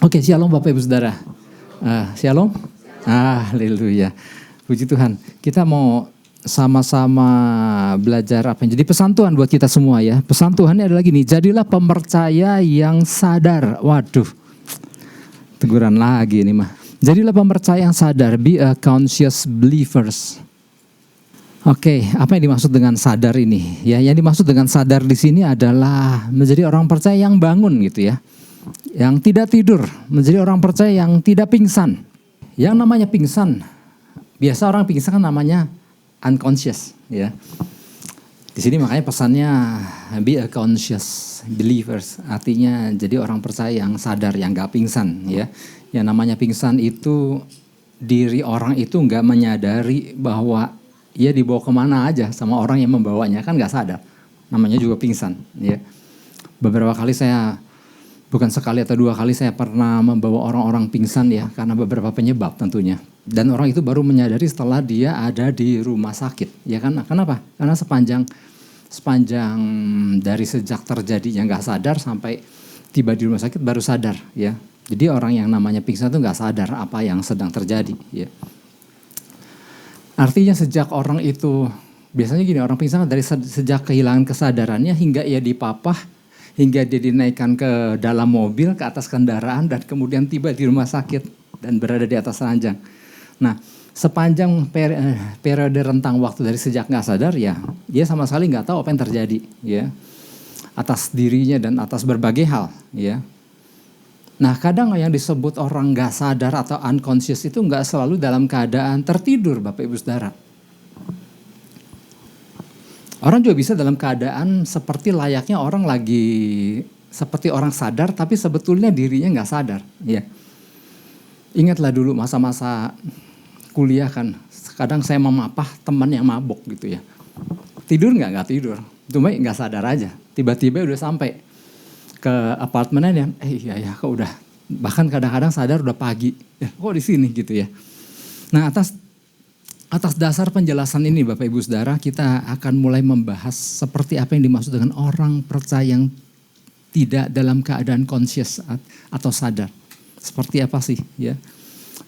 Oke, shalom Bapak Ibu Saudara. Shalom. Haleluya. Puji Tuhan. Kita mau sama-sama belajar apa yang jadi pesan Tuhan buat kita semua ya. Pesan Tuhannya adalah gini, jadilah pemercaya yang sadar. Waduh, teguran lagi ini mah. Jadilah pemercaya yang sadar, be a conscious believers. Oke, apa yang dimaksud dengan sadar ini? Ya, yang dimaksud dengan sadar di sini adalah menjadi orang percaya yang bangun gitu ya. Yang tidak tidur, menjadi orang percaya yang tidak pingsan. Yang namanya pingsan, biasa orang pingsan kan namanya unconscious ya. Di sini makanya pesannya be a conscious believers, artinya jadi orang percaya yang sadar, yang gak pingsan ya. Yang namanya pingsan itu diri orang itu gak menyadari bahwa ia dibawa kemana aja sama orang yang membawanya, kan gak sadar. Namanya juga pingsan ya. Beberapa kali bukan sekali atau dua kali saya pernah membawa orang-orang pingsan ya, karena beberapa penyebab tentunya. Dan orang itu baru menyadari setelah dia ada di rumah sakit. Ya kan? Kenapa? Karena sepanjang dari sejak terjadinya nggak sadar sampai tiba di rumah sakit baru sadar ya. Jadi orang yang namanya pingsan itu nggak sadar apa yang sedang terjadi ya. Artinya sejak orang itu, biasanya gini, orang pingsan dari sejak kehilangan kesadarannya hingga ia dipapah, hingga dia dinaikkan ke dalam mobil, ke atas kendaraan, dan kemudian tiba di rumah sakit dan berada di atas ranjang. Nah, sepanjang periode rentang waktu dari sejak nggak sadar ya, dia sama sekali nggak tahu apa yang terjadi ya, atas dirinya dan atas berbagai hal ya. Nah, kadang yang disebut orang nggak sadar atau unconscious itu nggak selalu dalam keadaan tertidur, Bapak Ibu Saudara. Orang juga bisa dalam keadaan seperti layaknya orang seperti orang sadar tapi sebetulnya dirinya nggak sadar. Ya. Ingatlah dulu masa-masa kuliah kan, kadang saya memapah teman yang mabok gitu ya. Tidur nggak tidur, cuma nggak sadar aja. Tiba-tiba udah sampai ke apartemennya, iya kok udah, bahkan kadang-kadang sadar udah pagi, ya kok di sini gitu ya. Nah atas dasar penjelasan ini Bapak Ibu Saudara, kita akan mulai membahas seperti apa yang dimaksud dengan orang percaya yang tidak dalam keadaan conscious atau sadar. Seperti apa sih ya.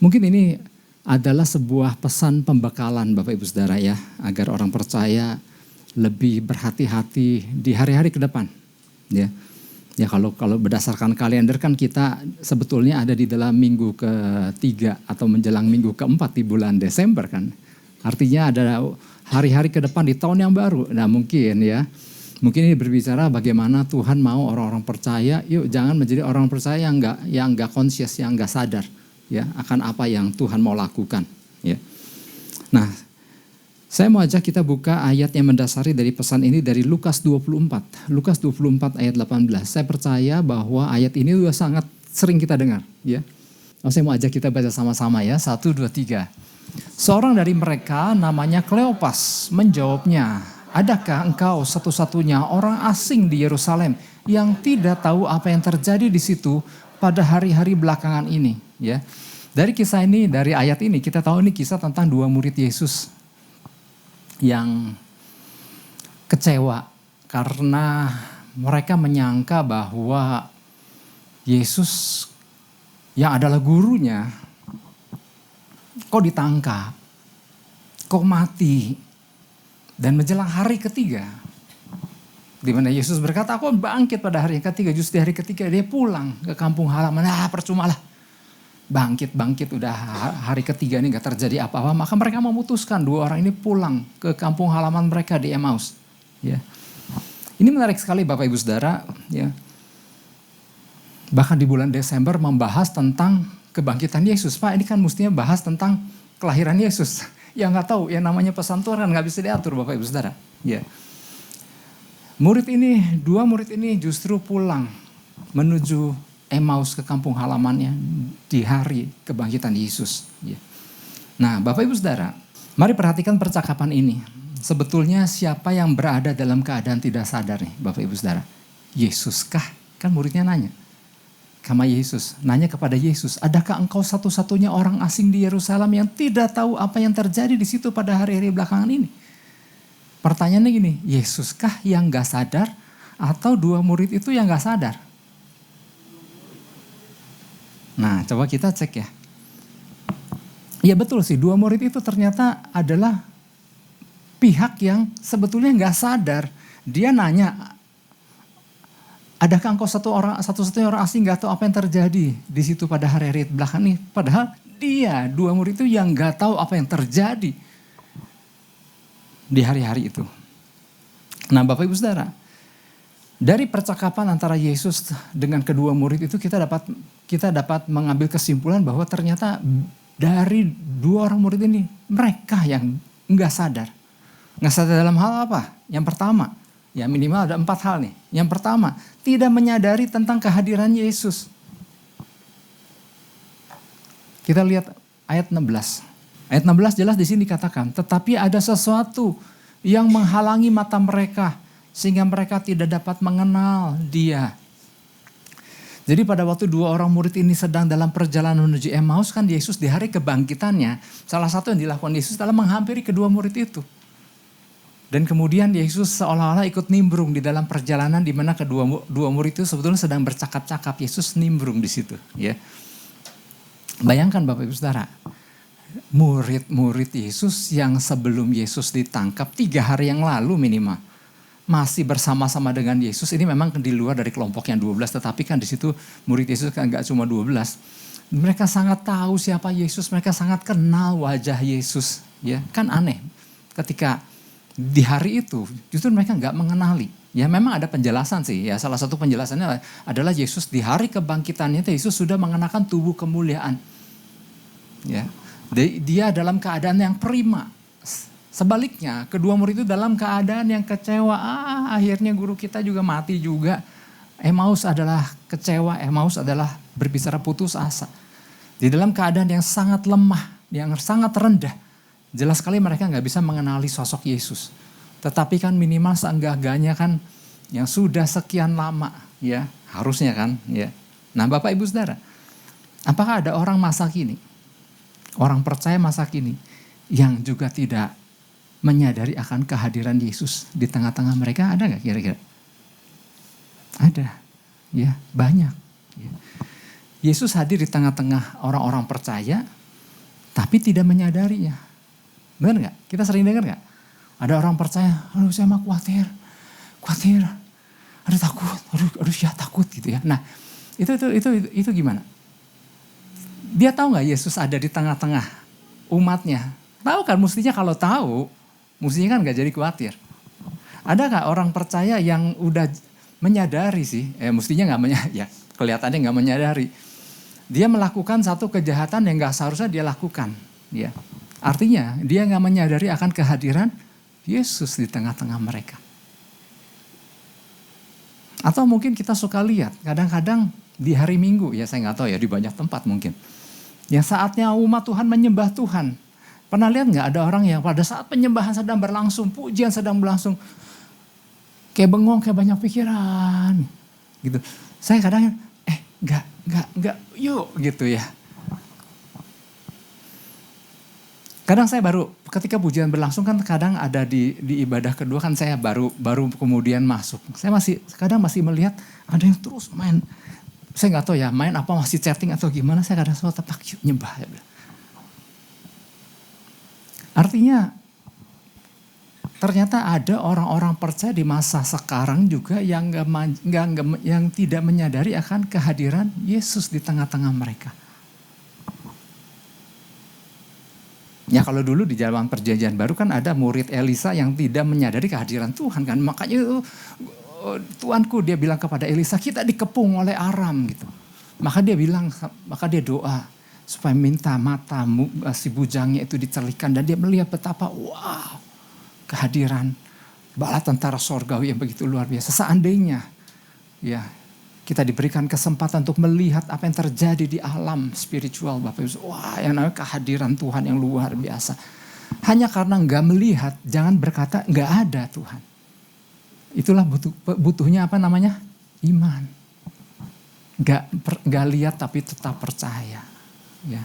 Mungkin ini adalah sebuah pesan pembekalan Bapak Ibu Saudara ya, agar orang percaya lebih berhati-hati di hari-hari ke depan. Ya. Ya kalau berdasarkan kalender kan kita sebetulnya ada di dalam minggu ke-3 atau menjelang minggu ke-4 di bulan Desember kan. Artinya ada hari-hari ke depan di tahun yang baru. Nah mungkin ini berbicara bagaimana Tuhan mau orang-orang percaya, yuk jangan menjadi orang percaya yang enggak conscious, yang enggak sadar ya akan apa yang Tuhan mau lakukan ya. Nah, saya mau ajak kita buka ayat yang mendasari dari pesan ini dari Lukas 24. Lukas 24 ayat 18. Saya percaya bahwa ayat ini sudah sangat sering kita dengar ya. Saya mau ajak kita baca sama-sama ya. 1, 2, 3. Seorang dari mereka namanya Kleopas menjawabnya, adakah engkau satu-satunya orang asing di Yerusalem yang tidak tahu apa yang terjadi di situ pada hari-hari belakangan ini? Ya, dari kisah ini, dari ayat ini kita tahu ini kisah tentang 2 murid Yesus yang kecewa karena mereka menyangka bahwa Yesus yang adalah gurunya kok ditangkap, kok mati, dan menjelang hari ketiga, di mana Yesus berkata, aku bangkit pada hari ketiga, justru di hari ketiga dia pulang ke kampung halaman, percumalah, bangkit, udah hari ketiga ini gak terjadi apa-apa, maka mereka memutuskan 2 orang ini pulang ke kampung halaman mereka di Emmaus. Ya. Ini menarik sekali Bapak Ibu Saudara, ya. Bahkan di bulan Desember membahas tentang kebangkitan Yesus. Pak, ini kan mestinya bahas tentang kelahiran Yesus. Yang gak tahu, yang namanya pesan Tuhan kan gak bisa diatur Bapak Ibu Saudara. Ya. 2 murid ini justru pulang menuju Emmaus ke kampung halamannya di hari kebangkitan Yesus. Ya. Nah Bapak Ibu Saudara, mari perhatikan percakapan ini. Sebetulnya siapa yang berada dalam keadaan tidak sadar nih Bapak Ibu Saudara? Yesus kah? Kan muridnya nanya. Sama Yesus, nanya kepada Yesus, adakah engkau satu-satunya orang asing di Yerusalem yang tidak tahu apa yang terjadi di situ pada hari-hari belakangan ini? Pertanyaannya gini, Yesuskah yang gak sadar atau 2 murid itu yang gak sadar? Nah, coba kita cek ya. Ya betul sih, dua murid itu ternyata adalah pihak yang sebetulnya nggak sadar. Dia nanya, adakah engkau satu-satunya orang asing nggak tahu apa yang terjadi di situ pada hari-hari belakang ini? Padahal dia, dua murid itu yang nggak tahu apa yang terjadi di hari-hari itu. Nah, Bapak Ibu Saudara, dari percakapan antara Yesus dengan kedua murid itu kita dapat mengambil kesimpulan bahwa ternyata dari dua orang murid ini mereka yang nggak sadar. Nggak sadar dalam hal apa? Yang pertama, ya minimal ada 4 hal nih. Yang pertama, tidak menyadari tentang kehadiran Yesus. Kita lihat ayat 16. Ayat 16 jelas di sini dikatakan, tetapi ada sesuatu yang menghalangi mata mereka sehingga mereka tidak dapat mengenal Dia. Jadi pada waktu dua orang murid ini sedang dalam perjalanan menuju Emmaus, kan Yesus di hari kebangkitannya, salah satu yang dilakukan Yesus adalah menghampiri kedua murid itu. Dan kemudian Yesus seolah-olah ikut nimbrung di dalam perjalanan di mana dua murid itu sebetulnya sedang bercakap-cakap. Yesus nimbrung di situ, ya. Bayangkan Bapak Ibu Saudara, murid-murid Yesus yang sebelum Yesus ditangkap 3 hari yang lalu minimal masih bersama-sama dengan Yesus. Ini memang di luar dari kelompok yang 12, tetapi kan di situ murid Yesus kan gak cuma 12. Mereka sangat tahu siapa Yesus, mereka sangat kenal wajah Yesus, ya. Kan aneh ketika di hari itu justru mereka gak mengenali. Ya memang ada penjelasan sih, ya salah satu penjelasannya adalah Yesus di hari kebangkitannya Yesus sudah mengenakan tubuh kemuliaan. Ya, dia dalam keadaan yang prima. Sebaliknya, kedua murid itu dalam keadaan yang kecewa. Akhirnya guru kita juga mati juga. Emmaus adalah kecewa, Emmaus adalah berbicara putus asa. Di dalam keadaan yang sangat lemah, yang sangat rendah. Jelas sekali mereka gak bisa mengenali sosok Yesus. Tetapi kan minimal seenggak-enggaknya kan yang sudah sekian lama, ya harusnya kan. Ya. Nah Bapak Ibu Saudara, apakah ada orang masa kini, orang percaya masa kini yang juga tidak menyadari akan kehadiran Yesus di tengah-tengah mereka? Ada gak kira-kira? Ada, ya banyak. Ya. Yesus hadir di tengah-tengah orang-orang percaya, tapi tidak menyadarinya. Benar gak? Kita sering dengar gak? Ada orang percaya, aduh saya mah khawatir, aduh takut, aduh ya takut gitu ya. Nah itu gimana? Dia tahu gak Yesus ada di tengah-tengah umatnya? Tahu kan, mestinya kalau tahu, mestinya kan gak jadi khawatir. Ada gak orang percaya yang udah menyadari sih, mestinya gak menyadari, ya kelihatannya gak menyadari. Dia melakukan satu kejahatan yang gak seharusnya dia lakukan. Ya. Artinya dia gak menyadari akan kehadiran Yesus di tengah-tengah mereka. Atau mungkin kita suka lihat, kadang-kadang di hari Minggu, ya saya gak tahu ya di banyak tempat mungkin. Yang saatnya umat Tuhan menyembah Tuhan. Pernah lihat gak ada orang yang pada saat penyembahan sedang berlangsung, pujian sedang berlangsung, kayak bengong, kayak banyak pikiran. Gitu. Saya kadang, enggak, yuk gitu ya. Kadang saya baru ketika pujian berlangsung kan kadang ada di ibadah kedua kan saya baru kemudian masuk. Saya kadang masih melihat ada yang terus main. Saya nggak tahu ya main apa, masih chatting atau gimana. Saya kadang suka tetap nyembah. Artinya ternyata ada orang-orang percaya di masa sekarang juga yang yang tidak menyadari akan kehadiran Yesus di tengah-tengah mereka. Ya kalau dulu di zaman perjanjian baru kan ada murid Elisa yang tidak menyadari kehadiran Tuhan kan. Makanya Tuanku dia bilang kepada Elisa, kita dikepung oleh Aram gitu. Maka dia doa supaya minta mata si bujangnya itu dicerlikan. Dan dia melihat betapa kehadiran bala tentara sorgawi yang begitu luar biasa. Seandainya ya kita diberikan kesempatan untuk melihat apa yang terjadi di alam spiritual, Bapak Ibu. Yang namanya kehadiran Tuhan yang luar biasa. Hanya karena enggak melihat, jangan berkata enggak ada Tuhan. Itulah butuhnya apa namanya? Iman. Enggak lihat tapi tetap percaya. Ya.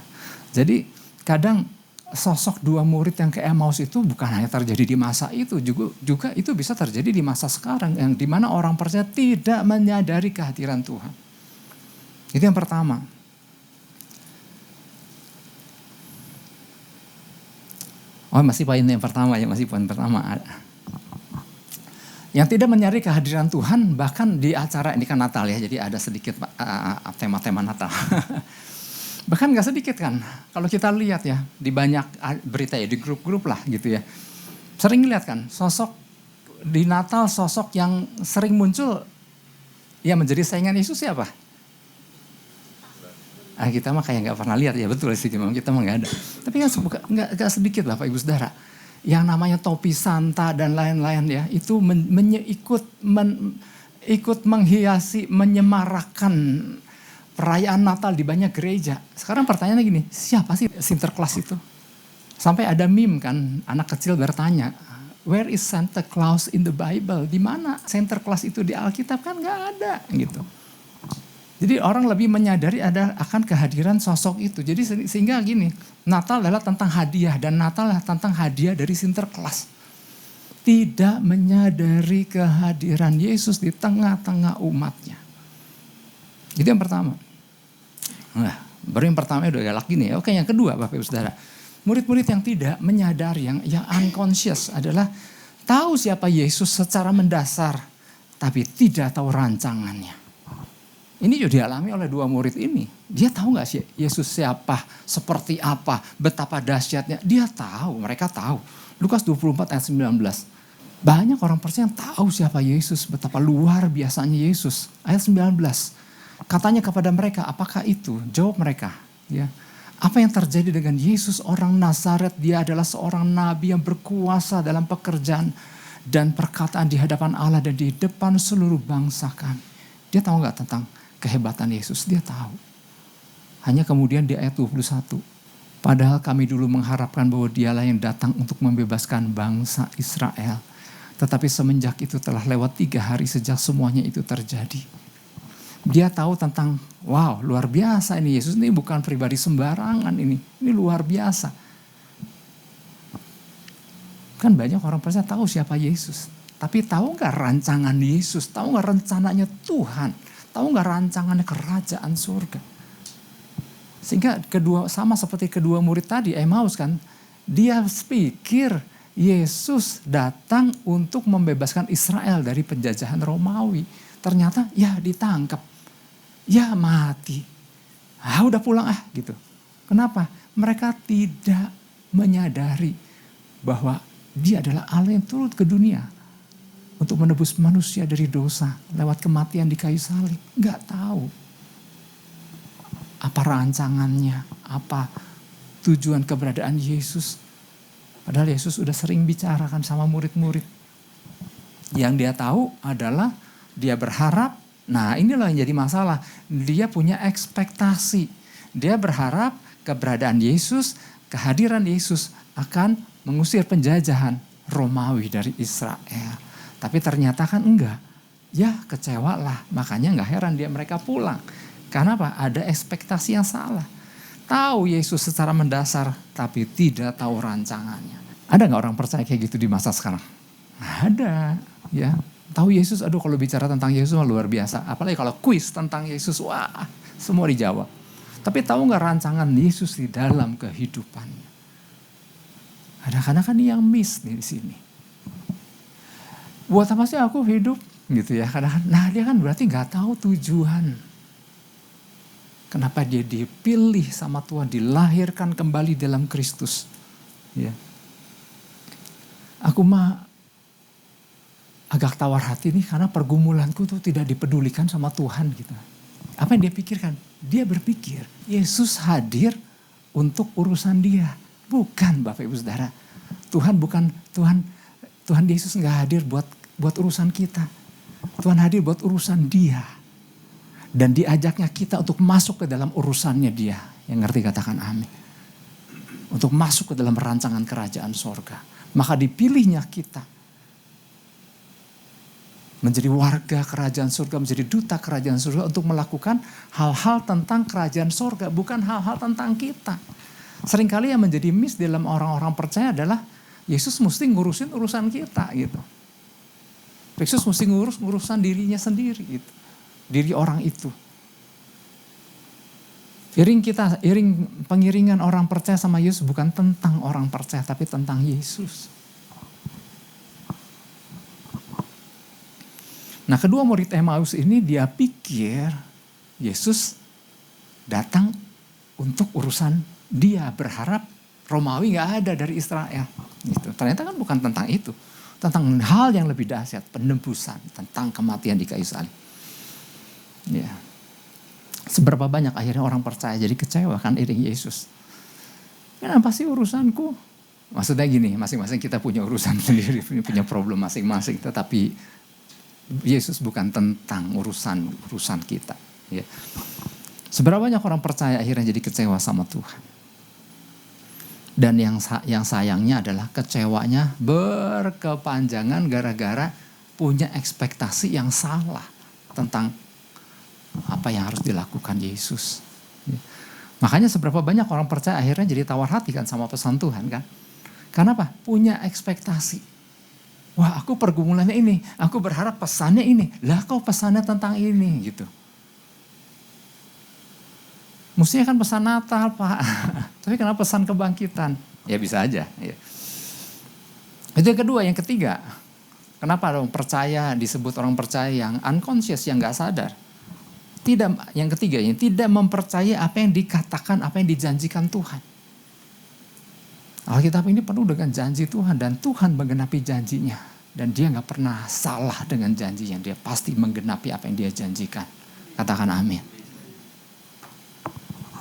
Jadi kadang sosok dua murid yang ke Emmaus itu bukan hanya terjadi di masa itu, juga itu bisa terjadi di masa sekarang yang dimana orang percaya tidak menyadari kehadiran Tuhan. Itu yang pertama. Oh masih poin yang pertama ya, masih poin pertama. Yang tidak menyadari kehadiran Tuhan, bahkan di acara ini kan Natal ya, jadi ada sedikit tema-tema Natal. Bahkan gak sedikit kan, kalau kita lihat ya di banyak berita ya, di grup-grup lah gitu ya. Sering lihat kan, sosok di Natal, sosok yang sering muncul, ya menjadi saingan Yesus siapa? Kita mah kayak gak pernah lihat, ya betul sih, kita mah gak ada. Tapi kan gak sedikit Bapak Ibu Saudara. Yang namanya topi Santa dan lain-lain ya, itu ikut menghiasi, menyemarakan perayaan Natal di banyak gereja. Sekarang pertanyaannya gini, siapa sih Sinterklas itu? Sampai ada meme kan, anak kecil bertanya, where is Santa Claus in the Bible? Di mana Sinterklas itu di Alkitab? Kan gak ada gitu. Jadi orang lebih menyadari akan kehadiran sosok itu. Jadi sehingga gini, Natal adalah tentang hadiah dan Natal adalah tentang hadiah dari Sinterklas. Tidak menyadari kehadiran Yesus di tengah-tengah umatnya. Itu yang pertama. Nah, baru yang pertama udah galak gini ya. Oke, yang kedua Bapak Ibu Saudara. Murid-murid yang tidak menyadari, yang unconscious adalah tahu siapa Yesus secara mendasar, tapi tidak tahu rancangannya. Ini juga dialami oleh dua murid ini. Dia tahu gak sih Yesus siapa, seperti apa, betapa dahsyatnya. Dia tahu, mereka tahu. Lukas 24 ayat 19. Banyak orang percaya yang tahu siapa Yesus, betapa luar biasanya Yesus. Ayat 19. Katanya kepada mereka, apakah itu? Jawab mereka. Ya. Apa yang terjadi dengan Yesus orang Nazaret? Dia adalah seorang nabi yang berkuasa dalam pekerjaan dan perkataan di hadapan Allah dan di depan seluruh bangsa kami. Dia tahu gak tentang kehebatan Yesus? Dia tahu. Hanya kemudian di ayat 21. Padahal kami dulu mengharapkan bahwa dialah yang datang untuk membebaskan bangsa Israel. Tetapi semenjak itu telah lewat 3 hari sejak semuanya itu terjadi. Dia tahu tentang, wow luar biasa ini Yesus, ini bukan pribadi sembarangan ini luar biasa. Kan banyak orang percaya tahu siapa Yesus. Tapi tahu gak rancangan Yesus, tahu gak rencananya Tuhan. Tahu gak rancangannya kerajaan surga? Sehingga sama seperti kedua murid tadi, Emmaus kan. Dia pikir Yesus datang untuk membebaskan Israel dari penjajahan Romawi. Ternyata ya ditangkap. Ya mati. Udah pulang gitu. Kenapa? Mereka tidak menyadari bahwa dia adalah Allah yang turun ke dunia untuk menebus manusia dari dosa lewat kematian di kayu salib. Gak tahu apa rancangannya, apa tujuan keberadaan Yesus. Padahal Yesus sudah sering bicarakan sama murid-murid. Yang dia tahu adalah dia berharap, nah inilah yang jadi masalah. Dia punya ekspektasi. Dia berharap keberadaan Yesus, kehadiran Yesus akan mengusir penjajahan Romawi dari Israel. Tapi ternyata kan enggak. Ya kecewa lah. Makanya enggak heran mereka pulang. Karena apa? Ada ekspektasi yang salah. Tahu Yesus secara mendasar. Tapi tidak tahu rancangannya. Ada enggak orang percaya kayak gitu di masa sekarang? Ada. Ya. Tahu Yesus, aduh kalau bicara tentang Yesus luar biasa. Apalagi kalau kuis tentang Yesus, wah semua dijawab. Tapi tahu enggak rancangan Yesus di dalam kehidupannya? Ada kadang-kadang yang miss di sini. Buat apa sih aku hidup gitu ya kadang-kadang. Nah dia kan berarti gak tahu tujuan. Kenapa dia dipilih sama Tuhan, dilahirkan kembali dalam Kristus. Ya. Aku mah agak tawar hati nih karena pergumulanku tuh tidak dipedulikan sama Tuhan gitu. Apa yang dia pikirkan? Dia berpikir Yesus hadir untuk urusan dia. Bukan Bapak Ibu Saudara. Tuhan Yesus gak hadir buat urusan kita. Tuhan hadir buat urusan dia. Dan diajaknya kita untuk masuk ke dalam urusannya dia. Yang ngerti katakan amin. Untuk masuk ke dalam rancangan kerajaan sorga. Maka dipilihnya kita. Menjadi warga kerajaan surga, menjadi duta kerajaan surga untuk melakukan hal-hal tentang kerajaan surga. Bukan hal-hal tentang kita. Seringkali yang menjadi miss dalam orang-orang percaya adalah Yesus mesti ngurusin urusan kita gitu. Yesus mesti ngurus urusan dirinya sendiri gitu. Diri orang itu. Pengiringan orang percaya sama Yesus bukan tentang orang percaya, tapi tentang Yesus. Nah, kedua murid Emmaus ini dia pikir Yesus datang untuk urusan dia, berharap Romawi gak ada dari Israel. Gitu. Ternyata kan bukan tentang itu. Tentang hal yang lebih dahsyat, penebusan, tentang kematian di kayu salib. Ya. Seberapa banyak akhirnya orang percaya jadi kecewa kan iring Yesus. Kenapa sih urusanku? Maksudnya gini, masing-masing kita punya urusan sendiri, punya problem masing-masing. Tetapi Yesus bukan tentang urusan kita. Ya. Seberapa banyak orang percaya akhirnya jadi kecewa sama Tuhan. Dan yang sayangnya adalah kecewanya berkepanjangan gara-gara punya ekspektasi yang salah tentang apa yang harus dilakukan Yesus. Makanya seberapa banyak orang percaya akhirnya jadi tawar hati kan sama pesan Tuhan kan. Karena apa? Punya ekspektasi. Wah, aku pergumulannya ini, aku berharap pesannya ini. Lah kok pesannya tentang ini gitu. Mestinya kan pesan Natal Pak. Tapi kenapa pesan kebangkitan? Ya bisa aja. Ya. Itu yang kedua. Yang ketiga, kenapa orang percaya disebut orang percaya yang unconscious, yang gak sadar. Yang ketiga, tidak mempercayai apa yang dikatakan, apa yang dijanjikan Tuhan. Alkitab ini penuh dengan janji Tuhan dan Tuhan menggenapi janjinya. Dan dia gak pernah salah dengan janjinya. Dia pasti menggenapi apa yang dia janjikan. Katakan amin.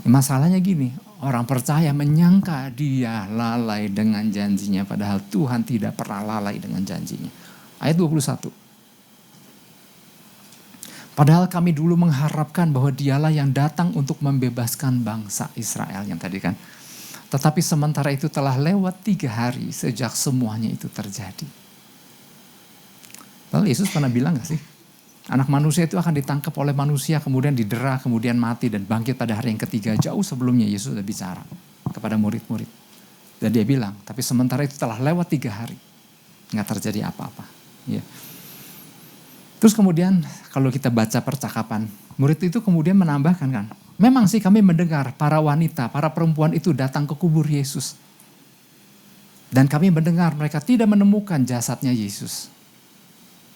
Masalahnya gini, orang percaya menyangka dia lalai dengan janjinya. Padahal Tuhan tidak pernah lalai dengan janjinya. Ayat 21. Padahal kami dulu mengharapkan bahwa dialah yang datang untuk membebaskan bangsa Israel yang tadi kan. Tetapi sementara itu telah lewat 3 hari sejak semuanya itu terjadi. Lalu Yesus pernah bilang gak sih? Anak manusia itu akan ditangkap oleh manusia, kemudian didera, kemudian mati dan bangkit pada hari yang ketiga. Jauh sebelumnya Yesus sudah bicara kepada murid-murid. Dan dia bilang, tapi sementara itu telah lewat 3 hari. Gak terjadi apa-apa. Ya. Terus kemudian kalau kita baca percakapan, murid itu kemudian menambahkan kan. Memang sih kami mendengar para wanita, para perempuan itu datang ke kubur Yesus. Dan kami mendengar mereka tidak menemukan jasadnya Yesus.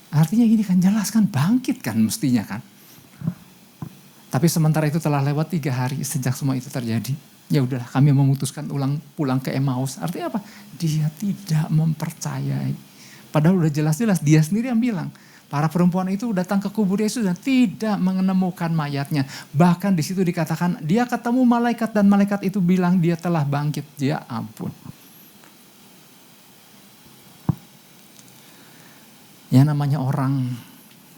Artinya gini kan, jelas kan bangkit kan mestinya kan. Tapi sementara itu telah lewat 3 hari sejak semua itu terjadi. Ya udahlah kami memutuskan pulang ke Emmaus. Artinya apa? Dia tidak mempercayai. Padahal udah jelas-jelas dia sendiri yang bilang. Para perempuan itu datang ke kubur Yesus dan tidak menemukan mayatnya. Bahkan di situ dikatakan dia ketemu malaikat dan malaikat itu bilang dia telah bangkit. Ya ampun. Yang namanya orang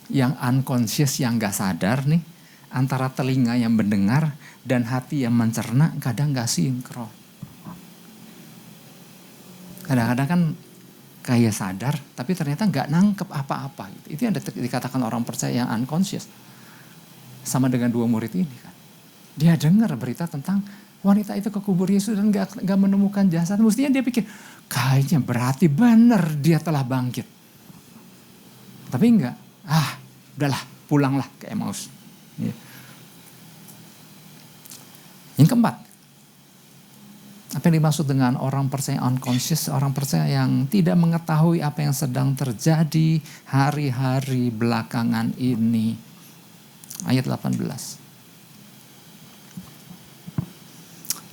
yang unconscious, yang gak sadar nih. Antara telinga yang mendengar dan hati yang mencerna kadang gak sinkron. Kadang-kadang kan kayak sadar tapi ternyata gak nangkep apa-apa. Itu yang dikatakan orang percaya yang unconscious. Sama dengan 2 murid ini kan. Dia dengar berita tentang wanita itu ke kubur Yesus dan gak menemukan jasad. Mestinya dia pikir kayaknya berarti benar dia telah bangkit. Tapi enggak, udahlah pulanglah ke Emmaus. Ya. Yang keempat, apa yang dimaksud dengan orang percaya unconscious, orang percaya yang tidak mengetahui apa yang sedang terjadi hari-hari belakangan ini. Ayat 18.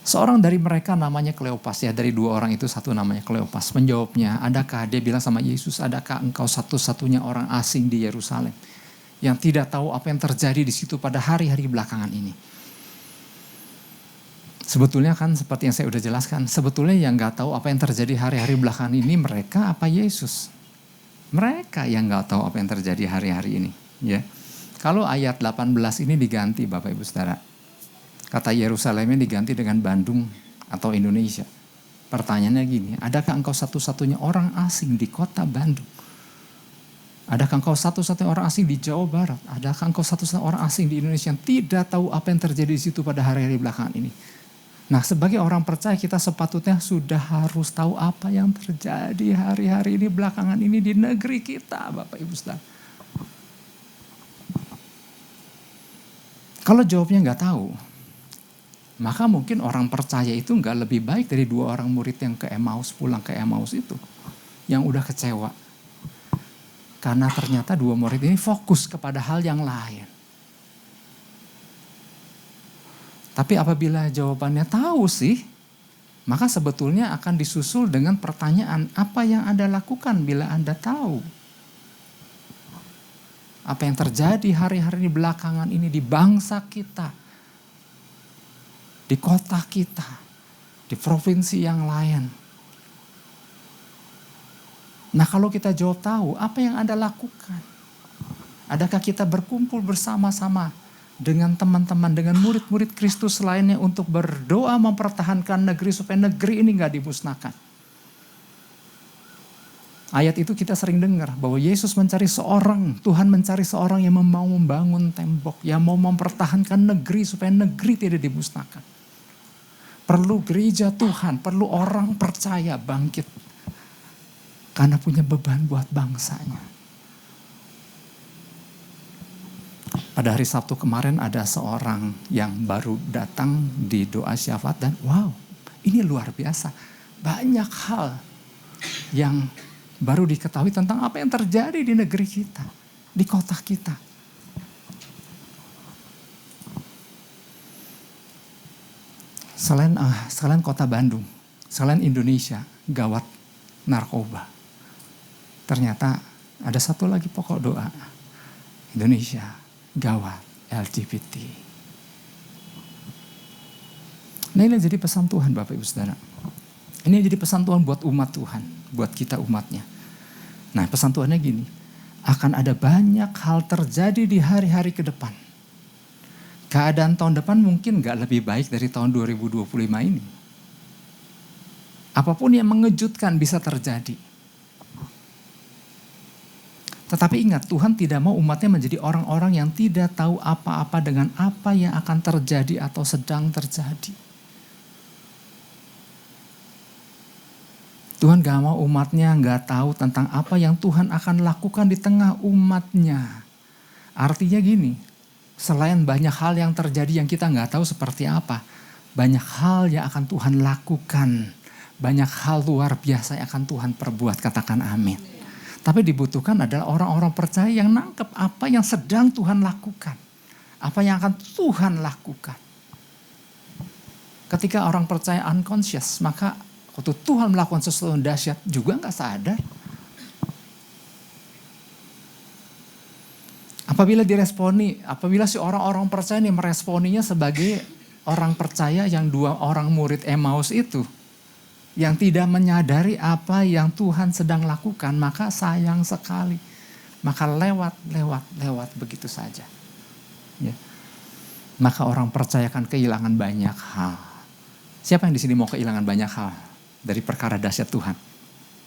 Seorang dari mereka namanya Kleopas, ya dari 2 orang itu satu namanya Kleopas. Menjawabnya, dia bilang sama Yesus, adakah engkau satu-satunya orang asing di Yerusalem yang tidak tahu apa yang terjadi di situ pada hari-hari belakangan ini? Sebetulnya kan seperti yang saya udah jelaskan, sebetulnya yang gak tahu apa yang terjadi hari-hari belakangan ini mereka apa Yesus? Mereka yang gak tahu apa yang terjadi hari-hari ini. Ya. Kalau ayat 18 ini diganti Bapak Ibu Saudara. Kata Yerusalemnya diganti dengan Bandung atau Indonesia. Pertanyaannya gini, adakah engkau satu-satunya orang asing di kota Bandung? Adakah engkau satu-satunya orang asing di Jawa Barat? Adakah engkau satu-satunya orang asing di Indonesia yang tidak tahu apa yang terjadi di situ pada hari-hari belakangan ini? Nah, sebagai orang percaya kita sepatutnya sudah harus tahu apa yang terjadi hari-hari ini belakangan ini di negeri kita, Bapak Ibu Saudara. Kalau jawabnya nggak tahu, maka mungkin orang percaya itu nggak lebih baik dari 2 orang murid yang ke Emmaus, pulang ke Emmaus itu. Yang udah kecewa. Karena ternyata 2 murid ini fokus kepada hal yang lain. Tapi apabila jawabannya tahu sih, maka sebetulnya akan disusul dengan pertanyaan, apa yang Anda lakukan bila Anda tahu? Apa yang terjadi hari-hari belakangan ini di bangsa kita, di kota kita, di provinsi yang lain. Nah kalau kita jawab tahu, apa yang Anda lakukan? Adakah kita berkumpul bersama-sama dengan teman-teman, dengan murid-murid Kristus lainnya untuk berdoa mempertahankan negeri supaya negeri ini gak dimusnahkan? Ayat itu kita sering dengar bahwa Yesus mencari seorang, Tuhan mencari seorang yang mau membangun tembok, yang mau mempertahankan negeri supaya negeri tidak dimusnahkan. Perlu gereja Tuhan, perlu orang percaya bangkit. Karena punya beban buat bangsanya. Pada hari Sabtu kemarin ada seorang yang baru datang di doa syafaat dan wow, ini luar biasa. Banyak hal yang baru diketahui tentang apa yang terjadi di negeri kita, di kota kita. Selain kota Bandung, selain Indonesia, gawat narkoba. Ternyata ada satu lagi pokok doa. Indonesia, gawat LGBT. Nah ini jadi pesan Tuhan Bapak Ibu Saudara. Ini jadi pesan Tuhan buat umat Tuhan, buat kita umatnya. Nah pesan Tuhannya gini, akan ada banyak hal terjadi di hari-hari ke depan. Keadaan tahun depan mungkin gak lebih baik dari tahun 2025 ini. Apapun yang mengejutkan bisa terjadi. Tetapi ingat, Tuhan tidak mau umatnya menjadi orang-orang yang tidak tahu apa-apa dengan apa yang akan terjadi atau sedang terjadi. Tuhan gak mau umatnya gak tahu tentang apa yang Tuhan akan lakukan di tengah umatnya. Artinya gini, selain banyak hal yang terjadi yang kita gak tahu seperti apa, banyak hal yang akan Tuhan lakukan. Banyak hal luar biasa yang akan Tuhan perbuat, katakan amin. Tapi dibutuhkan adalah orang-orang percaya yang nangkep apa yang sedang Tuhan lakukan. Apa yang akan Tuhan lakukan. Ketika orang percaya unconscious, maka waktu Tuhan melakukan sesuatu yang dahsyat juga gak sadar. Apabila si orang-orang percaya ini meresponinya sebagai orang percaya yang 2 orang murid Emmaus itu. Yang tidak menyadari apa yang Tuhan sedang lakukan, maka sayang sekali. Maka lewat begitu saja. Ya. Maka orang percaya akan kehilangan banyak hal. Siapa yang di sini mau kehilangan banyak hal dari perkara dahsyat Tuhan?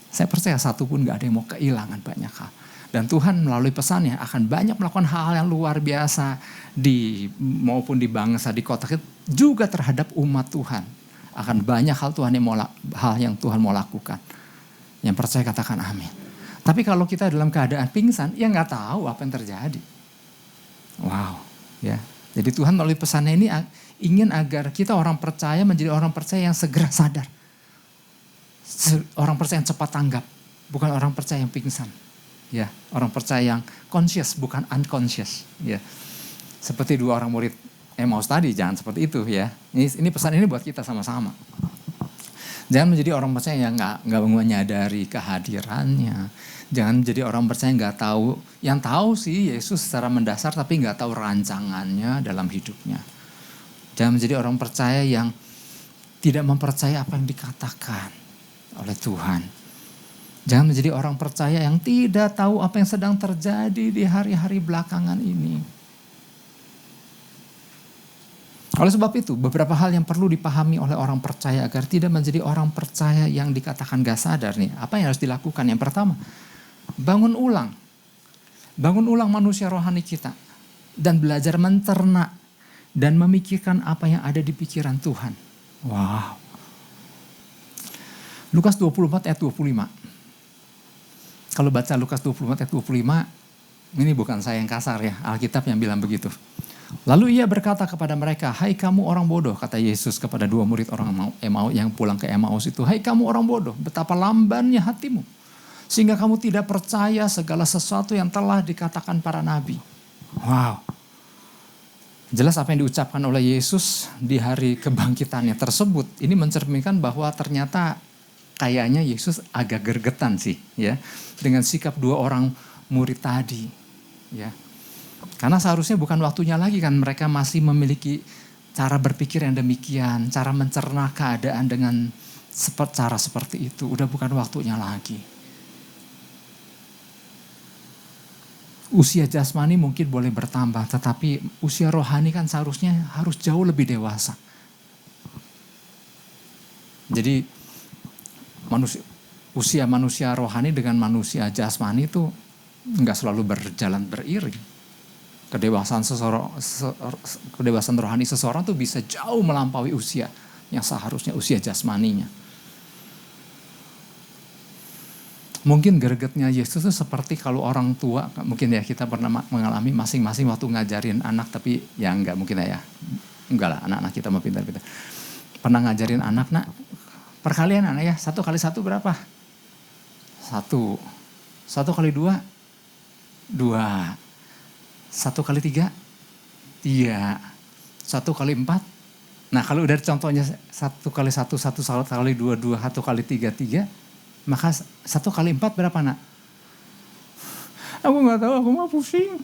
Saya percaya satu pun gak ada yang mau kehilangan banyak hal. Dan Tuhan melalui pesannya akan banyak melakukan hal-hal yang luar biasa maupun di bangsa, di kota kita, juga terhadap umat Tuhan. Akan banyak hal yang Tuhan mau lakukan. Yang percaya katakan amin. Tapi kalau kita dalam keadaan pingsan, ya gak tahu apa yang terjadi. Wow, ya. Jadi Tuhan melalui pesannya ini ingin agar kita orang percaya menjadi orang percaya yang segera sadar. Orang percaya yang cepat tanggap, bukan orang percaya yang pingsan. Ya, orang percaya yang conscious bukan unconscious. Ya, seperti 2 orang murid Emmaus tadi, jangan seperti itu ya. Ini pesan ini buat kita sama-sama. Jangan menjadi orang percaya yang nggak menyadari kehadirannya. Jangan menjadi orang percaya yang nggak tahu. Yang tahu sih Yesus secara mendasar tapi nggak tahu rancangannya dalam hidupnya. Jangan menjadi orang percaya yang tidak mempercaya apa yang dikatakan oleh Tuhan. Jangan menjadi orang percaya yang tidak tahu apa yang sedang terjadi di hari-hari belakangan ini. Oleh sebab itu, beberapa hal yang perlu dipahami oleh orang percaya agar tidak menjadi orang percaya yang dikatakan gak sadar nih. Apa yang harus dilakukan? Yang pertama, bangun ulang. Bangun ulang manusia rohani kita. Dan belajar mencerna dan memikirkan apa yang ada di pikiran Tuhan. Wow. Lukas 24 ayat 25. Kalau baca Lukas 24 ayat 25, ini bukan saya yang kasar ya, Alkitab yang bilang begitu. Lalu ia berkata kepada mereka, hai kamu orang bodoh, kata Yesus kepada dua murid orang Emaus yang pulang ke Emaus itu. Hai kamu orang bodoh, betapa lambannya hatimu. Sehingga kamu tidak percaya segala sesuatu yang telah dikatakan para nabi. Wow. Jelas apa yang diucapkan oleh Yesus di hari kebangkitannya tersebut. Ini mencerminkan bahwa ternyata kayaknya Yesus agak gergetan sih, ya, dengan sikap dua orang murid tadi, ya. Karena seharusnya bukan waktunya lagi kan, mereka masih memiliki cara berpikir yang demikian, cara mencerna keadaan dengan cara seperti itu. Udah bukan waktunya lagi. Usia jasmani mungkin boleh bertambah, tetapi usia rohani kan seharusnya harus jauh lebih dewasa. Jadi usia manusia rohani dengan manusia jasmani itu nggak selalu berjalan beriring. Kedewasaan rohani seseorang tuh bisa jauh melampaui usia yang seharusnya usia jasmaninya. Mungkin gregetnya Yesus itu seperti kalau orang tua, mungkin ya kita pernah mengalami masing-masing waktu ngajarin anak, tapi ya enggak mungkin ya. Enggak lah, anak-anak kita mah pintar-pintar. Pernah ngajarin anak, nak, perkalian anak ya, 1 kali 1 berapa? 1. 1 kali 2? 2. 1 kali 3? 3. 1 kali 4? Nah kalau udah contohnya 1 kali 1, 1 kali 2, 2, 1 kali 3, 3. Maka 1 kali 4 berapa nak? Aku gak tahu, aku mau pusing.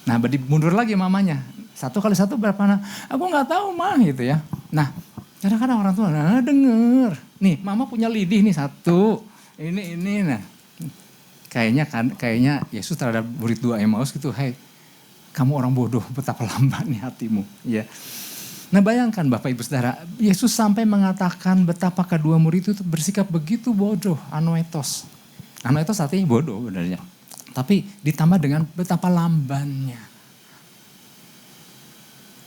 Nah mundur lagi mamanya. 1 kali 1 berapa nak? Aku gak tahu mah gitu ya. Nah kadang-kadang orang tua denger. Nih mama punya lidih nih 1. Ini nah. Kayaknya Yesus terhadap murid 2 Emaus gitu. Hai kamu orang bodoh, betapa lambannya hatimu. Ya. Nah bayangkan Bapak Ibu Saudara, Yesus sampai mengatakan betapa kedua murid itu bersikap begitu bodoh, anoetos. Anoetos artinya bodoh benarnya. Tapi ditambah dengan betapa lambannya.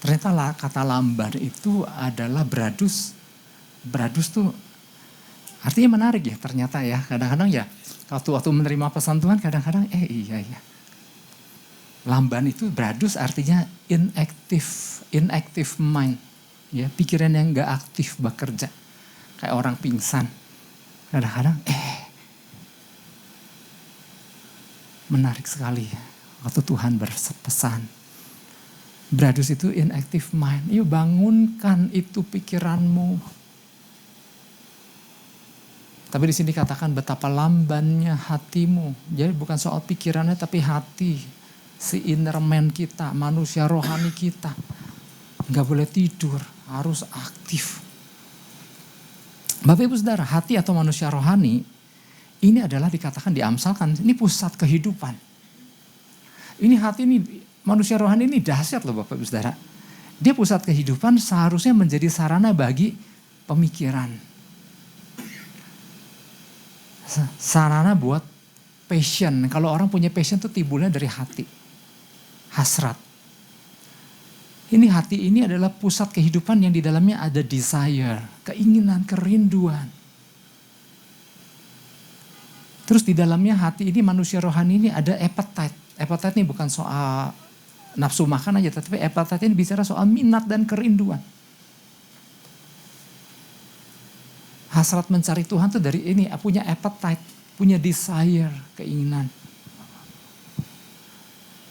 Ternyata kata lamban itu adalah bradus. Bradus tuh artinya menarik ya ternyata ya. Kadang-kadang ya waktu menerima pesan Tuhan kadang-kadang iya. Lamban itu bradus artinya inactive mind. Ya, pikiran yang gak aktif bekerja. Kayak orang pingsan. Kadang-kadang menarik sekali waktu Tuhan berpesan. Bradus itu inactive mind. Yuk bangunkan itu pikiranmu. Tapi di sini katakan betapa lambannya hatimu. Jadi bukan soal pikirannya tapi hati. Si inner man kita, manusia rohani kita. Gak boleh tidur, harus aktif. Bapak Ibu Saudara, hati atau manusia rohani, ini adalah dikatakan diamsalkan, ini pusat kehidupan. Ini hati ini, manusia rohani ini dahsyat loh Bapak Ibu Saudara. Dia pusat kehidupan seharusnya menjadi sarana bagi pemikiran. Sarana buat passion, kalau orang punya passion itu timbulnya dari hati. Hasrat. Ini hati ini adalah pusat kehidupan yang di dalamnya ada desire, keinginan, kerinduan. Terus di dalamnya hati ini manusia rohani ini ada appetite. Appetite ini bukan soal nafsu makan aja, tetapi appetite ini bicara soal minat dan kerinduan. Hasrat mencari Tuhan tuh dari ini, punya appetite, punya desire, keinginan.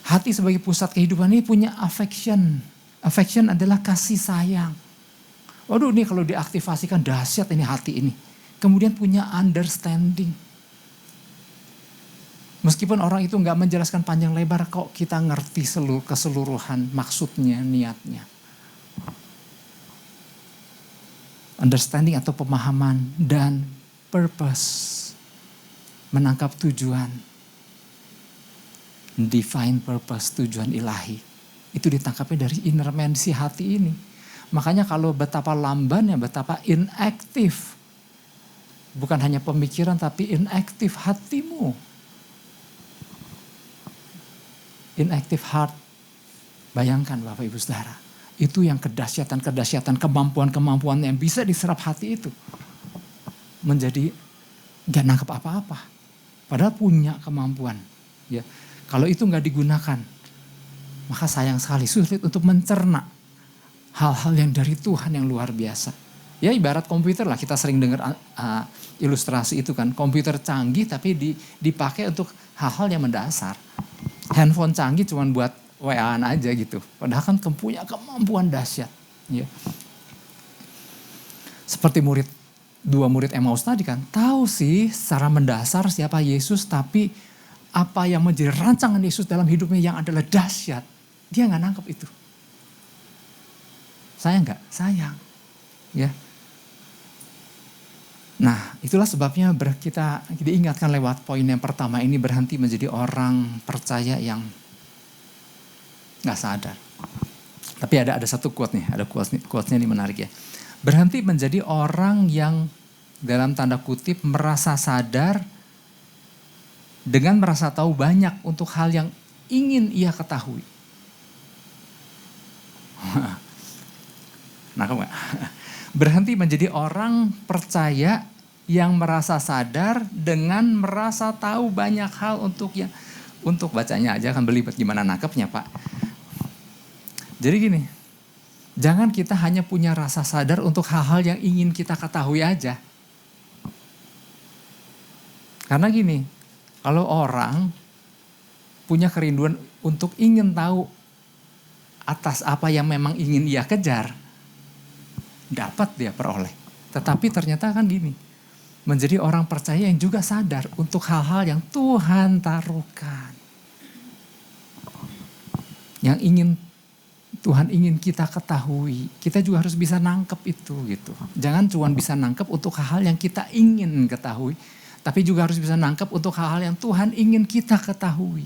Hati sebagai pusat kehidupan ini punya affection. Affection adalah kasih sayang. Waduh ini kalau diaktifasikan dahsyat ini hati ini. Kemudian punya understanding. Meskipun orang itu gak menjelaskan panjang lebar, kok kita ngerti keseluruhan maksudnya, niatnya. Understanding atau pemahaman dan purpose. Menangkap tujuan. Divine purpose, tujuan ilahi. Itu ditangkapnya dari inner man si hati ini. Makanya kalau betapa lambannya, betapa inaktif. Bukan hanya pemikiran tapi inaktif hatimu. Inactive heart. Bayangkan Bapak Ibu Saudara. Itu yang kedahsyatan, kemampuan yang bisa diserap hati itu. Menjadi gak nangkep apa-apa. Padahal punya kemampuan. Ya. Kalau itu gak digunakan, maka sayang sekali sulit untuk mencerna hal-hal yang dari Tuhan yang luar biasa. Ya ibarat komputer lah, kita sering dengar ilustrasi itu kan, komputer canggih tapi dipakai untuk hal-hal yang mendasar. Handphone canggih cuma buat WA-an aja gitu, padahal kan punya kemampuan dahsyat. Ya. Seperti dua murid Emmaus tadi kan, tahu sih secara mendasar siapa Yesus, tapi apa yang menjadi rancangan Yesus dalam hidupnya yang adalah dahsyat, dia nggak nangkep itu. Sayang nggak? Sayang. Ya. Nah, itulah sebabnya kita diingatkan lewat poin yang pertama ini, berhenti menjadi orang percaya yang nggak sadar. Tapi ada satu quote nih, ada quote-nya ini menarik ya. Berhenti menjadi orang yang dalam tanda kutip merasa sadar dengan merasa tahu banyak untuk hal yang ingin ia ketahui. Nah, nggak? Berhenti menjadi orang percaya yang merasa sadar dengan merasa tahu banyak hal untuk bacanya aja kan belibet, gimana nangkepnya Pak. Jadi gini, jangan kita hanya punya rasa sadar untuk hal-hal yang ingin kita ketahui aja. Karena gini, kalau orang punya kerinduan untuk ingin tahu atas apa yang memang ingin ia kejar, dapat dia peroleh. Tetapi ternyata kan gini, menjadi orang percaya yang juga sadar untuk hal-hal yang Tuhan taruhkan. Yang Tuhan ingin kita ketahui, kita juga harus bisa nangkep itu gitu. Jangan cuma bisa nangkep untuk hal-hal yang kita ingin ketahui, tapi juga harus bisa nangkep untuk hal-hal yang Tuhan ingin kita ketahui.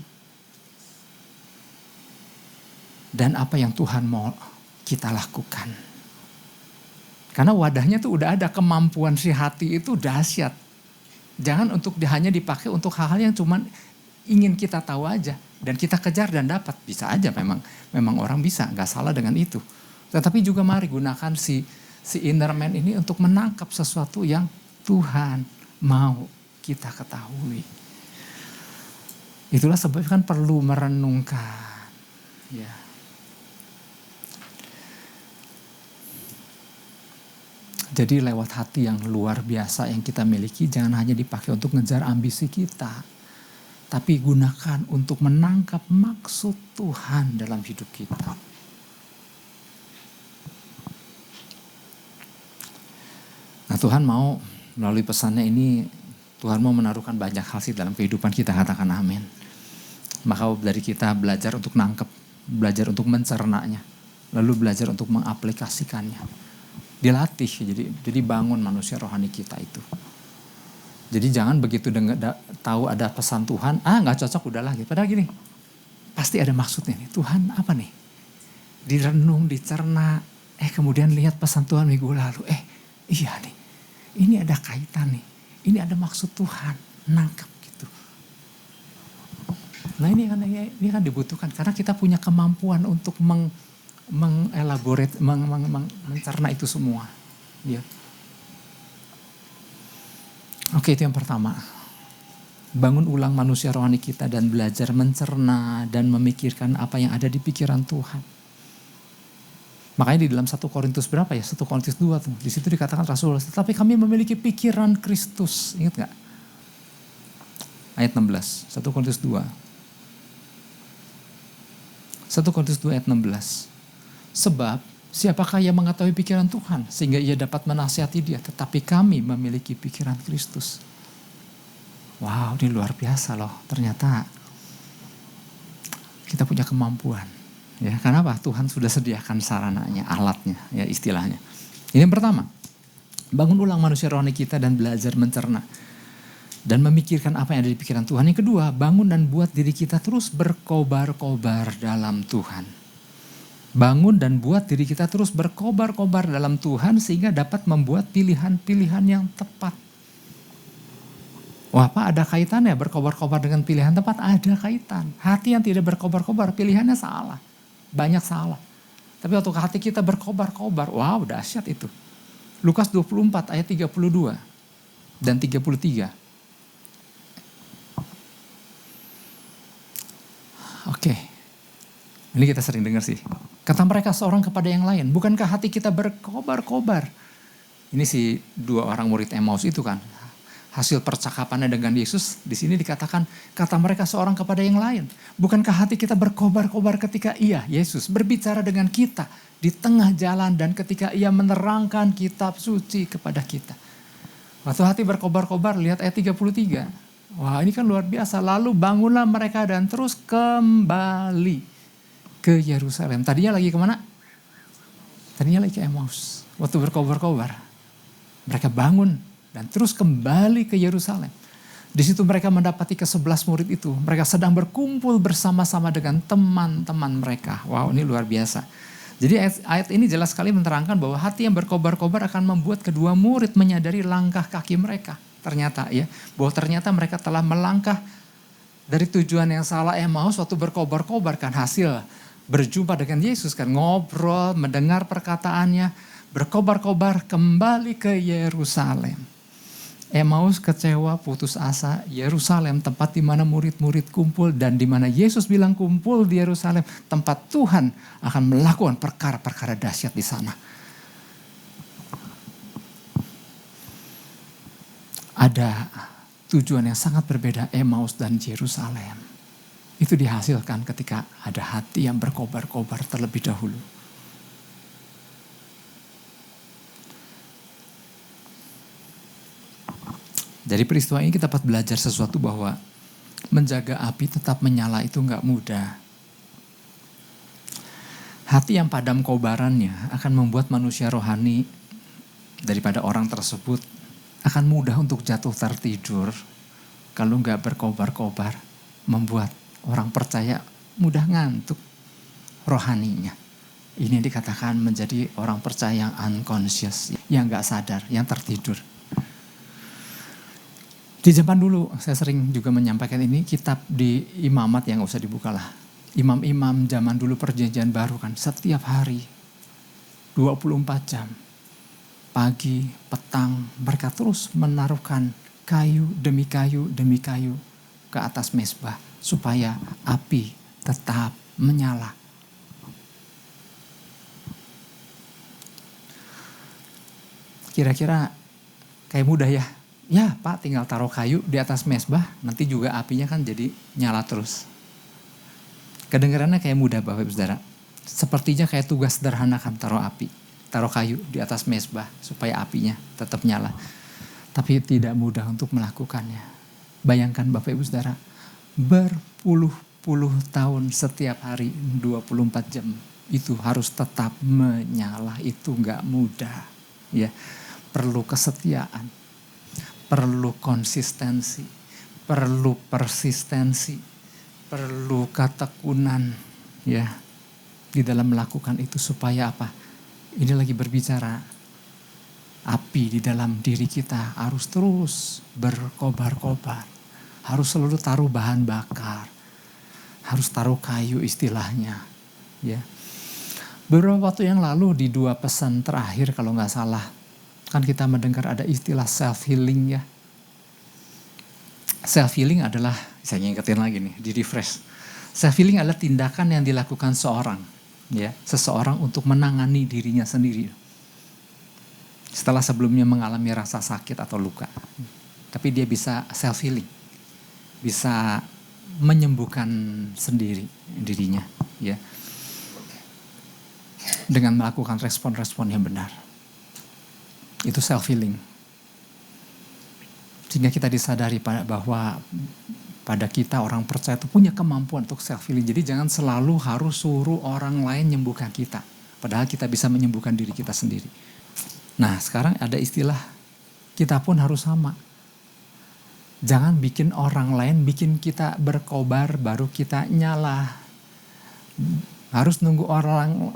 Dan apa yang Tuhan mau kita lakukan. Karena wadahnya tuh udah ada, kemampuan si hati itu dahsyat. Jangan hanya dipakai untuk hal-hal yang cuman ingin kita tahu aja. Dan kita kejar dan dapat. Bisa aja memang orang bisa, gak salah dengan itu. Tetapi juga mari gunakan si inner man ini untuk menangkap sesuatu yang Tuhan mau kita ketahui. Itulah sebabnya kan perlu merenungkan. Ya. Jadi lewat hati yang luar biasa yang kita miliki, jangan hanya dipakai untuk ngejar ambisi kita, tapi gunakan untuk menangkap maksud Tuhan dalam hidup kita. Nah, Tuhan mau melalui pesannya ini, Tuhan mau menaruhkan banyak hal sih dalam kehidupan kita, katakan amin. Maka dari kita belajar untuk nangkep, belajar untuk mencernanya, lalu belajar untuk mengaplikasikannya. Dilatih, jadi bangun manusia rohani kita itu. Jadi jangan begitu tahu ada pesan Tuhan, gak cocok udahlah gitu. Padahal gini, pasti ada maksudnya nih. Tuhan apa nih? Direnung, dicerna, kemudian lihat pesan Tuhan minggu lalu. Iya nih, ini ada kaitan nih. Ini ada maksud Tuhan, nangkep gitu. Nah ini kan dibutuhkan karena kita punya kemampuan untuk mengelaborate, mencerna itu semua. Ya. Oke, itu yang pertama. Bangun ulang manusia rohani kita dan belajar mencerna dan memikirkan apa yang ada di pikiran Tuhan. Makanya di dalam 1 Korintus berapa ya? 1 Korintus 2 tuh. Di situ dikatakan Rasul, tetapi kami memiliki pikiran Kristus. Ingat gak? Ayat 16, 1 Korintus 2. 1 Korintus 2 ayat 16. Sebab siapakah yang mengetahui pikiran Tuhan sehingga ia dapat menasihati dia, tetapi kami memiliki pikiran Kristus. Wow, ini luar biasa loh. Ternyata kita punya kemampuan. Ya, karena apa? Tuhan sudah sediakan sarananya, alatnya, ya istilahnya. Ini yang pertama. Bangun ulang manusia rohani kita dan belajar mencerna dan memikirkan apa yang ada di pikiran Tuhan. Yang kedua, bangun dan buat diri kita terus berkobar-kobar dalam Tuhan. Bangun dan buat diri kita terus berkobar-kobar dalam Tuhan sehingga dapat membuat pilihan-pilihan yang tepat. Wah, Pak, ada kaitannya berkobar-kobar dengan pilihan tepat? Ada kaitan. Hati yang tidak berkobar-kobar, pilihannya salah. Banyak salah. Tapi waktu hati kita berkobar-kobar, wow, dahsyat itu. Lukas 24 ayat 32 dan 33. Oke. Ini kita sering dengar sih. Kata mereka seorang kepada yang lain, bukankah hati kita berkobar-kobar? Ini si dua orang murid Emmaus itu kan. Hasil percakapannya dengan Yesus, di sini dikatakan, kata mereka seorang kepada yang lain. Bukankah hati kita berkobar-kobar ketika ia, Yesus, berbicara dengan kita di tengah jalan dan ketika ia menerangkan kitab suci kepada kita. Waktu hati berkobar-kobar, lihat ayat 33. Wah, ini kan luar biasa. Lalu bangunlah mereka dan terus kembali ke Yerusalem. Tadinya lagi kemana? Tadinya lagi ke Emmaus. Waktu berkobar-kobar, mereka bangun dan terus kembali ke Yerusalem. Di situ mereka mendapati ke-11 murid itu. Mereka sedang berkumpul bersama-sama dengan teman-teman mereka. Wow, ini luar biasa. Jadi ayat ini jelas sekali menerangkan bahwa hati yang berkobar-kobar akan membuat kedua murid menyadari langkah kaki mereka. Ternyata ya, bahwa ternyata mereka telah melangkah dari tujuan yang salah. Emmaus waktu berkobar-kobar kan hasil berjumpa dengan Yesus kan, ngobrol, mendengar perkataannya, berkobar-kobar kembali ke Yerusalem. Emmaus kecewa, putus asa. Yerusalem tempat di mana murid-murid kumpul dan di mana Yesus bilang kumpul di Yerusalem, tempat Tuhan akan melakukan perkara-perkara dahsyat di sana. Ada tujuan yang sangat berbeda Emmaus dan Yerusalem. Itu dihasilkan ketika ada hati yang berkobar-kobar terlebih dahulu. Dari peristiwa ini kita dapat belajar sesuatu bahwa menjaga api tetap menyala itu nggak mudah. Hati yang padam kobarannya akan membuat manusia rohani daripada orang tersebut akan mudah untuk jatuh tertidur. Kalau nggak berkobar-kobar, membuat orang percaya mudah ngantuk rohaninya. Ini dikatakan menjadi orang percaya yang unconscious, yang nggak sadar, yang tertidur. Di zaman dulu saya sering juga menyampaikan ini, kitab di imamat yang gak usah dibuka lah. Imam-imam zaman dulu perjanjian baru kan setiap hari 24 jam. Pagi, petang mereka terus menaruhkan kayu demi kayu demi kayu ke atas mezbah supaya api tetap menyala. Kira-kira kayak mudah ya? Ya Pak, tinggal taruh kayu di atas mezbah, nanti juga apinya kan jadi nyala terus. Kedengarannya kayak mudah Bapak Ibu Saudara. Sepertinya kayak tugas sederhana kan taruh api, taruh kayu di atas mezbah supaya apinya tetap nyala. Tapi tidak mudah untuk melakukannya. Bayangkan Bapak Ibu Saudara, berpuluh-puluh tahun setiap hari 24 jam itu harus tetap menyala, itu gak mudah. Ya, perlu kesetiaan. Perlu konsistensi, perlu persistensi, perlu ketekunan ya di dalam melakukan itu supaya apa? Ini lagi berbicara api di dalam diri kita harus terus berkobar-kobar, harus selalu taruh bahan bakar, harus taruh kayu istilahnya ya. Beberapa waktu yang lalu di 2 pesan terakhir kalau nggak salah, kan kita mendengar ada istilah self-healing ya. Self-healing adalah, saya ingetin lagi nih, di refresh. Self-healing adalah tindakan yang dilakukan seorang, ya, seseorang untuk menangani dirinya sendiri. Setelah sebelumnya mengalami rasa sakit atau luka. Tapi dia bisa self-healing. Bisa menyembuhkan sendiri dirinya, ya. Dengan melakukan respon-respon yang benar. Itu self-healing. Sehingga kita disadari bahwa pada kita orang percaya itu punya kemampuan untuk self-healing. Jadi jangan selalu harus suruh orang lain menyembuhkan kita. Padahal kita bisa menyembuhkan diri kita sendiri. Nah sekarang ada istilah kita pun harus sama. Jangan bikin orang lain bikin kita berkobar baru kita nyala. Harus nunggu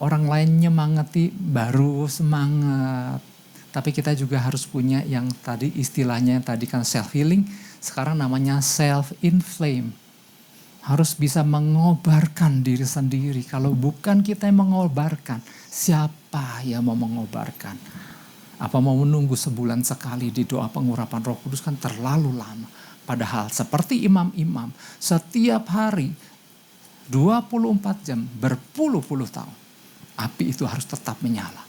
orang lain nyemangati baru semangat. Tapi kita juga harus punya yang tadi istilahnya tadi kan self-healing, sekarang namanya self-inflame. Harus bisa mengobarkan diri sendiri. Kalau bukan kita yang mengobarkan, siapa yang mau mengobarkan? Apa mau menunggu sebulan sekali di doa pengurapan Roh Kudus kan terlalu lama. Padahal seperti imam-imam, setiap hari 24 jam, berpuluh-puluh tahun. Api itu harus tetap menyala.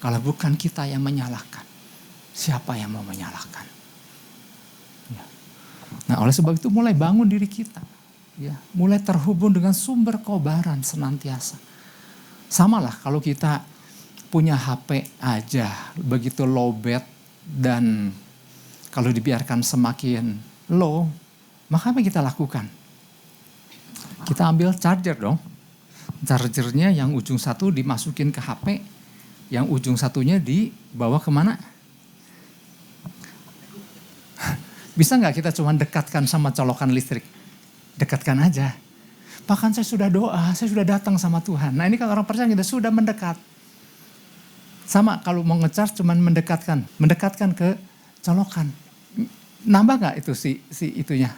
Kalau bukan kita yang menyalakan, siapa yang mau menyalakan? Ya. Nah, oleh sebab itu mulai bangun diri kita. Ya, mulai terhubung dengan sumber kobaran senantiasa. Samalah kalau kita punya HP aja begitu lowbat dan kalau dibiarkan semakin low, maka apa yang kita lakukan? Kita ambil charger dong. Chargernya yang ujung satu dimasukin ke HP, yang ujung satunya dibawa kemana? Bisa nggak kita cuma dekatkan sama colokan listrik? Dekatkan aja. Bahkan saya sudah doa, saya sudah datang sama Tuhan. Nah ini kalau orang percaya kita sudah mendekat. Sama kalau mau ngecharge cuman mendekatkan ke colokan. Nambah nggak itu si itunya?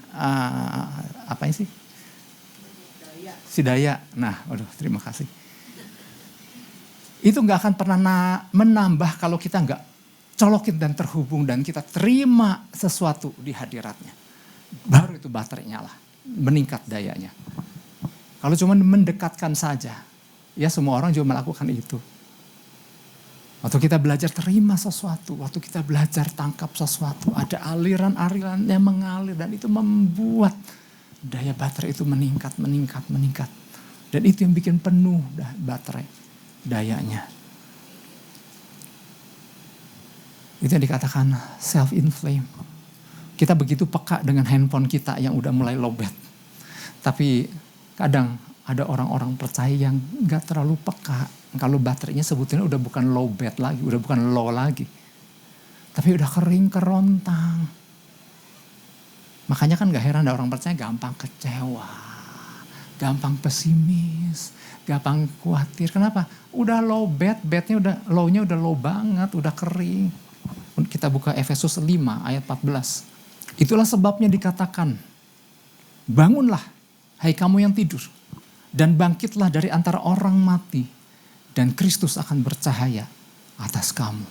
Apa sih? Si daya. Nah, aduh terima kasih. Itu nggak akan pernah menambah kalau kita nggak colokin dan terhubung dan kita terima sesuatu di hadiratnya. Baru itu baterai nyala. Meningkat dayanya. Kalau cuma mendekatkan saja, ya semua orang juga melakukan itu. Waktu kita belajar terima sesuatu, waktu kita belajar tangkap sesuatu, ada aliran-aliran yang mengalir dan itu membuat daya baterai itu meningkat. Dan itu yang bikin penuh baterai dayanya. Itu yang dikatakan self-inflame. Kita begitu peka dengan handphone kita yang udah mulai lowbat. Tapi kadang ada orang-orang percaya yang gak terlalu peka. Kalau baterainya sebetulnya udah bukan lowbat lagi, udah bukan low lagi. Tapi udah kering kerontang. Makanya kan gak heran ada orang percaya gampang kecewa. Gampang pesimis. Gampang khawatir. Kenapa? Udah lowbat, low-nya udah low banget, udah kering. Kita buka Efesus 5 ayat 14. Itulah sebabnya dikatakan, bangunlah, hai kamu yang tidur, dan bangkitlah dari antara orang mati, dan Kristus akan bercahaya atas kamu.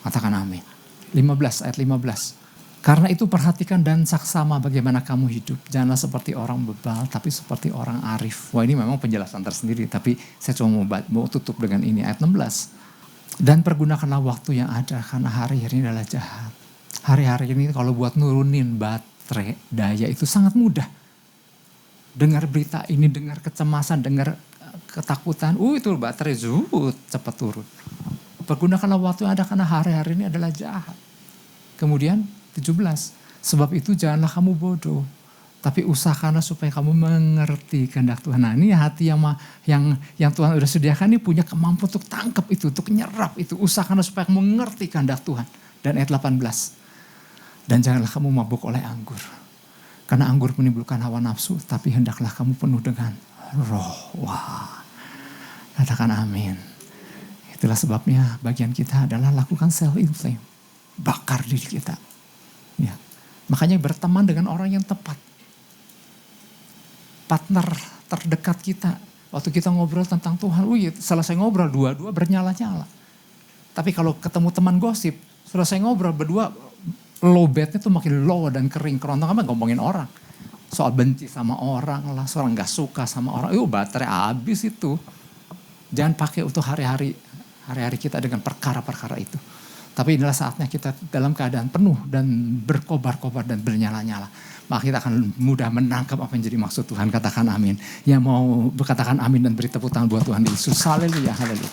Katakan amin. 15 ayat 15. Karena itu perhatikan dan saksama bagaimana kamu hidup. Janganlah seperti orang bebal, tapi seperti orang arif. Wah ini memang penjelasan tersendiri, tapi saya cuma mau tutup dengan ini ayat 16. Dan pergunakanlah waktu yang ada, karena hari-hari ini adalah jahat. Hari-hari ini kalau buat nurunin baterai daya itu sangat mudah. Dengar berita ini, dengar kecemasan, dengar ketakutan. Itu baterai cepat turun. Pergunakanlah waktu yang ada karena hari-hari ini adalah jahat. Kemudian 17. Sebab itu janganlah kamu bodoh. Tapi usahakanlah supaya kamu mengerti kehendak Tuhan. Nah ini hati yang Tuhan udah sediakan ini punya kemampuan untuk tangkap itu, untuk nyerap itu. Usahakanlah supaya kamu mengerti kehendak Tuhan. Dan ayat 18. Dan janganlah kamu mabuk oleh anggur. Karena anggur menimbulkan hawa nafsu. Tapi hendaklah kamu penuh dengan roh. Wah. Katakan amin. Itulah sebabnya bagian kita adalah lakukan self-inflame. Bakar diri kita. Ya. Makanya berteman dengan orang yang tepat. Partner terdekat kita. Waktu kita ngobrol tentang Tuhan. Selesai ngobrol dua-dua bernyala-nyala. Tapi kalau ketemu teman gosip. Selesai ngobrol berdua. Lowbatnya tuh makin low dan kering kerontang. Apa ngomongin orang. Soal benci sama orang lah. Soal gak suka sama orang. Baterai habis itu. Jangan pakai untuk hari-hari kita dengan perkara-perkara itu. Tapi inilah saatnya kita dalam keadaan penuh dan berkobar-kobar dan bernyala-nyala. Maka kita akan mudah menangkap apa yang jadi maksud Tuhan. Katakan amin. Yang mau berkatakan amin dan beri tepuk tangan buat Tuhan Yesus. Haleluya, haleluya.